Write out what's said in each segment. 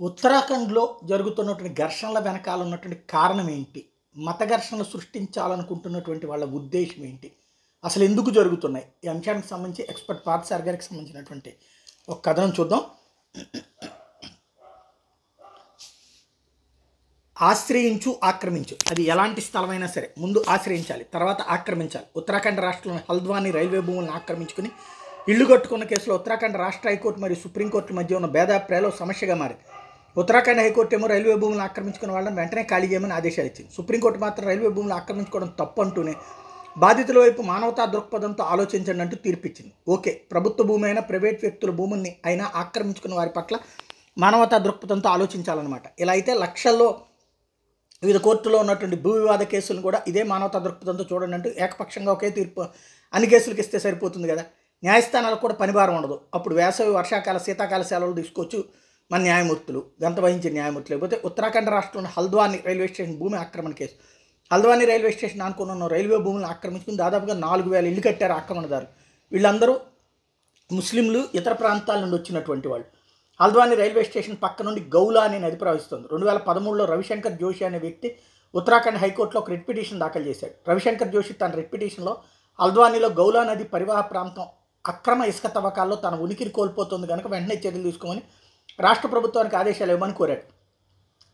ఉత్తరాఖండ్‌లో జరుగుతున్నటువంటి ఘర్షణల వెనకాల ఉన్నటువంటి కారణం ఏంటి? మత ఘర్షణలు సృష్టించాలనుకుంటున్నటువంటి వాళ్ళ ఉద్దేశ్యం ఏంటి? అసలెందుకు జరుగుతున్నాయి? ఈ అంశానికి సంబంధించి ఎక్స్‌పర్ట్ పార్థసారథి గారికి సంబంధించినటువంటి ఒక కథనం చూద్దాం. ఆశ్రయించు, ఆక్రమించు. అది ఎలాంటి స్థలమైనా సరే ముందు ఆశ్రయించాలి, తర్వాత ఆక్రమించాలి. ఉత్తరాఖండ్ రాష్ట్రంలోని హల్ద్వానీ రైల్వే భూములను ఆక్రమించుకుని ఇళ్లు కట్టుకున్న కేసులో ఉత్తరాఖండ్ రాష్ట్ర హైకోర్టు మరియు సుప్రీంకోర్టు మధ్య ఉన్న భేదాభిప్రాయాలు సమస్యగా మారింది. ఉత్తరాఖండ్ హైకోర్టు ఏమో రైల్వే భూములను ఆక్రమించుకున్న వాళ్ళని వెంటనే ఖాళీ చేయమని ఆదేశాలు ఇచ్చింది. సుప్రీంకోర్టు మాత్రం రైల్వే భూములు ఆక్రమించుకోవడం తప్పు అంటూనే బాధితుల వైపు మానవతా దృక్పథంతో ఆలోచించండి అంటూ తీర్పిచ్చింది. ఓకే, ప్రభుత్వ భూమి అయినా ప్రైవేట్ వ్యక్తుల భూముల్ని అయినా ఆక్రమించుకున్న వారి పట్ల మానవతా దృక్పథంతో ఆలోచించాలన్నమాట. ఇలా అయితే లక్షల్లో వివిధ కోర్టులో ఉన్నటువంటి భూ వివాద కేసులను కూడా ఇదే మానవతా దృక్పథంతో చూడండి అంటూ ఏకపక్షంగా ఒకే తీర్పు అన్ని కేసులకు ఇస్తే సరిపోతుంది కదా. న్యాయస్థానాలకు కూడా పనిభారం ఉండదు. అప్పుడు వేసవి, వర్షాకాల, శీతాకాల సెలవులు తీసుకోవచ్చు మన న్యాయమూర్తులు, గంత వహించే న్యాయమూర్తులు. లేకపోతే ఉత్తరాఖండ్ రాష్ట్రంలోని హల్ద్వానీ రైల్వే స్టేషన్ భూమి ఆక్రమణ కేసు. హల్ద్వానీ రైల్వే స్టేషన్ అనుకున్న రైల్వే భూములను ఆక్రమించుకుని దాదాపుగా 4000 ఇల్లు కట్టారు ఆక్రమణదారులు. వీళ్ళందరూ ముస్లింలు, ఇతర ప్రాంతాల నుండి వచ్చినటువంటి వాళ్ళు. హల్ద్వానీ రైల్వే స్టేషన్ పక్క నుండి గౌలా అనే నది ప్రవహిస్తుంది. 2013లో రవిశంకర్ జోషి అనే వ్యక్తి ఉత్తరాఖండ్ హైకోర్టులో ఒక రిట్ పిటిషన్ దాఖలు చేశాడు. రవిశంకర్ జోషి తన రిట్ పిటిషన్లో హల్ద్వానీలో గౌలా నది పరివాహ ప్రాంతం అక్రమ ఇసుక తవ్వకాల్లో తన ఉనికిని కోల్పోతుంది కనుక వెంటనే చర్యలు తీసుకోమని రాష్ట్ర ప్రభుత్వానికి ఆదేశాలు ఇవ్వమని కోరాడు.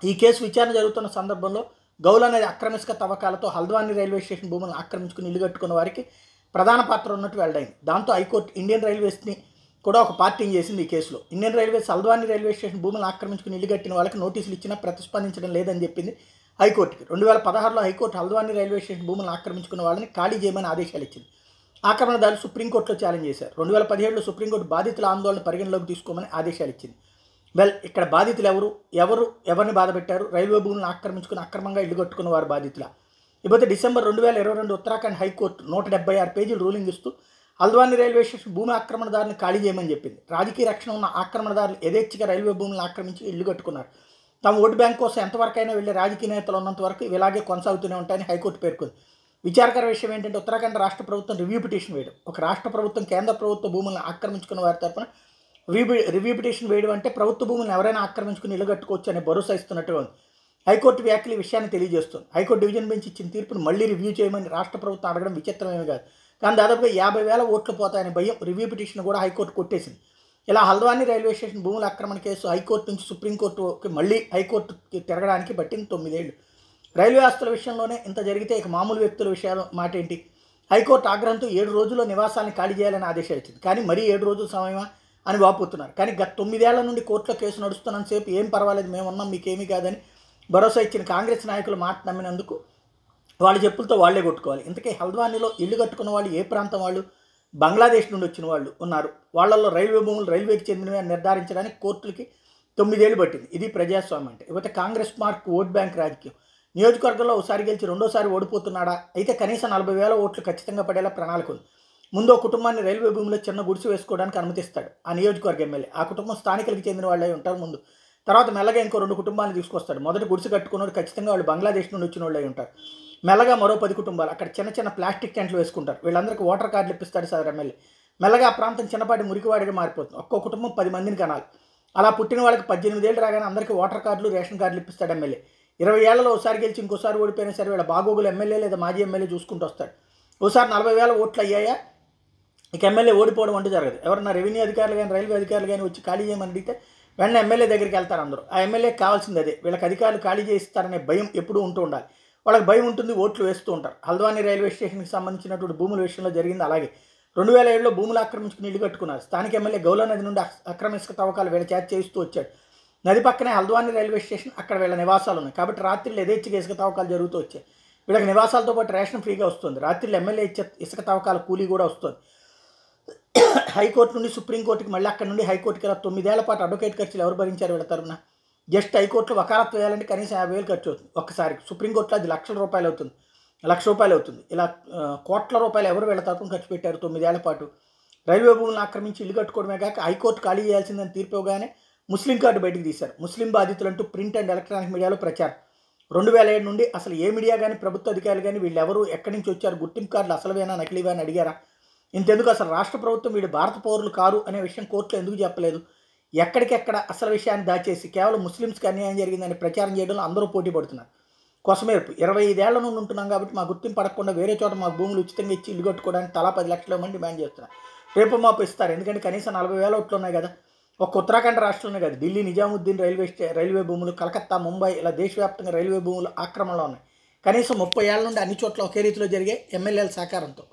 ఈ కేసు విచారణ జరుగుతున్న సందర్భంలో గౌలా నది అక్రమ ఇసుక తవ్వకాలతో హల్ద్వానీ రైల్వే స్టేషన్ భూములను ఆక్రమించుకుని ఇల్లు కట్టుకున్న వారికి ప్రధాన పాత్ర ఉన్నట్టు వెల్లడైంది. దాంతో హైకోర్టు ఇండియన్ రైల్వేస్ని కూడా ఒక పార్టీని చేసింది ఈ కేసులో. Indian railways Haldwani railway station భూములను ఆక్రమించుకుని ఇల్లు కట్టిన వాళ్ళకి నోటీసులు ఇచ్చినా ప్రతిస్పందించడం లేదని చెప్పింది హైకోర్టుకి. 2016లో హైకోర్టు హల్ద్వానీ రైల్వే స్టేషన్ భూములను ఆక్రమించుకున్న వాళ్ళని ఖాళీ చేయమని ఆదేశాలు ఇచ్చింది. ఆక్రమణదారులు సుప్రీంకోర్టులో ఛాలెంజ్ చేశారు. 2017లో సుప్రీంకోర్టు బాధితుల ఆందోళన పరిగణలోకి తీసుకోమని ఆదేశాలు ఇచ్చింది. ఇక్కడ బాధితులు ఎవరిని బాధపెట్టారు? రైల్వే భూములను ఆక్రమించుకుని అక్రమంగా ఇల్లు కట్టుకున్న వారు బాధితుల. ఇకపోతే డిసెంబర్ 2022 ఉత్తరాఖండ్ హైకోర్టు 176 పేజీలు రూలింగ్ ఇస్తూ హల్ద్వానీ రైల్వే స్టేషన్ భూమి ఆక్రమణదారులను ఖాళీ చేయమని చెప్పింది. రాజకీయ రక్షణ ఉన్న ఆక్రమణదారులు యథేచ్ఛగా రైల్వే భూములను ఆక్రమించి ఇల్లు కట్టుకున్నారు. తమ ఓటు బ్యాంక్ కోసం ఎంతవరకైనా వెళ్ళే రాజకీయ నేతలు ఉన్నంత వరకు ఇలాగే కొనసాగుతూనే ఉంటాయని హైకోర్టు పేర్కొంది. విచారకర విషయం ఏంటంటే ఉత్తరాఖండ్ రాష్ట్ర ప్రభుత్వం రివ్యూ పిటిషన్ వేయడం. ఒక రాష్ట్ర ప్రభుత్వం కేంద్ర ప్రభుత్వ భూములను ఆక్రమించుకున్న వారి తరఫున రివ్యూ పిటిషన్ వేయడం అంటే ప్రభుత్వ భూములను ఎవరైనా ఆక్రమించుకుని ఇల్లు కట్టుకోవచ్చు అనే భరోసా ఇస్తున్నట్టుగా ఉంది. హైకోర్టు వ్యాఖ్యలు ఈ విషయాన్ని తెలియజేస్తుంది. హైకోర్టు డివిజన్ బెంచ్ ఇచ్చిన తీర్పును మళ్లీ రివ్యూ చేయమని రాష్ట్ర ప్రభుత్వం అడగడం విచిత్రమేమి కాదు. కానీ దాదాపుగా 50,000 ఓట్లు పోతాయనే భయం రివ్యూ పిటిషన్ కూడా హైకోర్టు కొట్టేసింది. ఇలా హల్ద్వానీ రైల్వే స్టేషన్ భూముల ఆక్రమణ కేసు హైకోర్టు నుంచి సుప్రీంకోర్టుకి మళ్ళీ హైకోర్టుకి తిరగడానికి పట్టింది 9 ఏళ్ళు. రైల్వే ఆస్తుల విషయంలోనే ఇంత జరిగితే ఇక మామూలు వ్యక్తుల విషయాలు మాట ఏంటి? హైకోర్టు ఆగ్రహంతో 7 రోజుల్లో నివాసాలను ఖాళీ చేయాలని ఆదేశాలు ఇచ్చింది. కానీ మరీ 7 రోజుల సమయమా అని వాపోతున్నారు. కానీ గత 9 ఏళ్ల నుండి కోర్టులో కేసు నడుస్తున్నంతసేపు ఏం పర్వాలేదు, మేము ఉన్నాం, మీకేమీ కాదని భరోసా ఇచ్చిన కాంగ్రెస్ నాయకులు మాట నమ్మినందుకు వాళ్ళ చెప్పులతో వాళ్లే కొట్టుకోవాలి. ఇంతకీ హల్ద్వానీలో ఇల్లు కట్టుకున్న వాళ్ళు ఏ ప్రాంతం వాళ్ళు? బంగ్లాదేశ్ నుండి వచ్చిన వాళ్ళు ఉన్నారు. వాళ్ళల్లో రైల్వే భూములు రైల్వేకి చెందినవి అని నిర్ధారించడానికి కోర్టులకి 9 ఏళ్ళు పట్టింది. ఇది ప్రజాస్వామ్యం అంటే. ఇకపోతే కాంగ్రెస్ మార్క్ ఓట్ బ్యాంక్ రాజకీయం. నియోజకవర్గంలో ఒకసారి గెలిచి రెండోసారి ఓడిపోతున్నాడా? అయితే కనీసం 40,000 ఓట్లు ఖచ్చితంగా పడేలా ప్రణాళిక ఉంది. ముందు ఒక కుటుంబాన్ని రైల్వే భూమిలో చిన్న గుడిసె వేసుకోవడానికి అనుమతిస్తాడు ఆ నియోజకవర్గ ఎమ్మెల్యే. ఆ కుటుంబం స్థానికులకు చెందిన వాళ్ళే ఉంటారు ముందు. తర్వాత మెల్లగా ఇంకో 2 కుటుంబాలను తీసుకొస్తాడు. మొదటి గుడిసె కట్టుకున్నవాడు ఖచ్చితంగా వాళ్ళు బంగ్లాదేశ్ నుండి వచ్చిన వాళ్ళు ఉంటారు. మెల్లగా మరో 10 కుటుంబాలు అక్కడ చిన్న చిన్న ప్లాస్టిక్ టెంట్లు వేసుకుంటారు. వీళ్ళందరికీ ఓటర్ కార్డులు ఇప్పిస్తాడు సార్ ఎమ్మెల్యే. మెల్లగా ఆ ప్రాంతం చిన్నపాటి మురికివాడిగా మారిపోతుంది. ఒక్కో కుటుంబం 10 మందిని కనాలి. అలా పుట్టిన వాళ్ళకి 18 ఏళ్ళు రాగానే అందరికీ ఓటర్ కార్డులు, రేషన్ కార్డులు ఇప్పిస్తాడు ఎమ్మెల్యే. 20 ఏళ్లలో ఒకసారి గెలిచి ఇంకోసారి ఓడిపోయినా సరే వీళ్ళ బాగోగులు ఎమ్మెల్యే లేదా మాజీ ఎమ్మెల్యే చూసుకుంటూ వస్తాడు. ఒకసారి 40,000 ఓట్లు అయ్యాయా ఇక ఎమ్మెల్యే ఓడిపోవడం అంటూ జరగదు. ఎవరన్నా రెవెన్యూ అధికారులు కానీ రైల్వే అధికారులు కానీ వచ్చి ఖాళీ చేయమని అడిగితే వెంటనే ఎమ్మెల్యే దగ్గరికి వెళ్తారు అందరూ. ఆ ఎమ్మెల్యేకి కావాల్సింది అదే. వీళ్ళకి అధికారులు ఖాళీ చేయిస్తారనే భయం ఎప్పుడూ ఉంటూ ఉండాలి. వాళ్ళకి భయం ఉంటుంది, ఓట్లు వేస్తూ ఉంటారు. హల్ద్వానీ రైల్వే స్టేషన్కి సంబంధించినటువంటి భూముల విషయంలో జరిగింది అలాగే. 2007లో భూములు ఆక్రమించుకుని ఇల్లు కట్టుకున్నారు. స్థానిక ఎమ్మెల్యే గౌలా నది నుండి అక్రమ ఇసుక తవ్వకాలు వీళ్ళ చేత చేయిస్తూ వచ్చాడు. నది పక్కనే హల్ద్వానీ రైల్వే స్టేషన్, అక్కడ వీళ్ళ నివాసాలు ఉన్నాయి. కాబట్టి రాత్రిలో యథేచ్ఛగా ఇసుక తవ్వకాలు జరుగుతూ వచ్చాయి. వీళ్ళకి నివాసాలతో పాటు రేషన్ ఫ్రీగా వస్తుంది. రాత్రిలో ఎమ్మెల్యే ఇచ్చే ఇసుక తవ్వకాల కూలీ కూడా వస్తుంది. హైకోర్టు నుండి సుప్రీంకోర్టుకి మళ్ళీ అక్కడ నుండి హైకోర్టుకి 9 ఏళ్ల పాటు అడ్వకేట్ ఖర్చులు ఎవరు భరించారు వీళ్ళ తరఫున? జస్ట్ హైకోర్టులో వకాలత్ వేయాలంటే కనీసం 50,000 ఖర్చు అవుతుంది ఒక్కసారి. సుప్రీంకోర్టులో అది లక్షల రూపాయలు అవుతుంది, ₹1,00,000 అవుతుంది. ఇలా కోట్ల రూపాయలు ఎవరు వీళ్ళ తరఫున ఖర్చు పెట్టారు 9 ఏళ్ల పాటు? రైల్వే భూములను ఆక్రమించి ఇల్లు కట్టుకోవడమే కాక హైకోర్టు ఖాళీ చేయాల్సిందని తీర్పు ఇవ్వగానే ముస్లిం కార్డు బయటికి తీశారు. ముస్లిం బాధితులంటూ ప్రింట్ అండ్ ఎలక్ట్రానిక్ మీడియాలో ప్రచారం. 2007 నుండి అసలు ఏ మీడియా కానీ ప్రభుత్వ అధికారులు కానీ వీళ్ళు ఎవరు ఎక్కడి నుంచి వచ్చారు, గుర్తింపు కార్డులు అసలువేనా నకిలీవా అని అడిగారా? ఇంతెందుకు అసలు రాష్ట్ర ప్రభుత్వం వీళ్ళు భారత పౌరులు కారు అనే విషయం కోర్టులో ఎందుకు చెప్పలేదు? ఎక్కడికెక్కడ అసలు విషయాన్ని దాచేసి కేవలం ముస్లిమ్స్కి అన్యాయం జరిగిందని ప్రచారం చేయడంలో అందరూ పోటీ పడుతున్నారు. కొసమేర్పు 25 ఏళ్ల నుండి ఉంటున్నాం కాబట్టి మా గుర్తింపు పడకుండా వేరే చోట మా భూములు ఉచితంగా ఇచ్చి ఇల్లు కట్టుకోవడానికి తలా 10 లక్షలు ఇవ్వమని డిమాండ్ చేస్తున్నారు. రేపు మాపు ఇస్తారు, ఎందుకంటే కనీసం 40,000 ఓట్లు ఉన్నాయి కదా. ఒక ఉత్తరాఖండ్ రాష్ట్రంలో కాదు, ఢిల్లీ నిజాముద్దీన్ రైల్వే భూములు, కలకత్తా, ముంబై ఇలా దేశవ్యాప్తంగా రైల్వే భూములు ఆక్రమణలో ఉన్నాయి. కనీసం 30 ఏళ్ల నుండి అన్ని చోట్ల ఒకే రీతిలో జరిగే ఎమ్మెల్యేల సహకారంతో.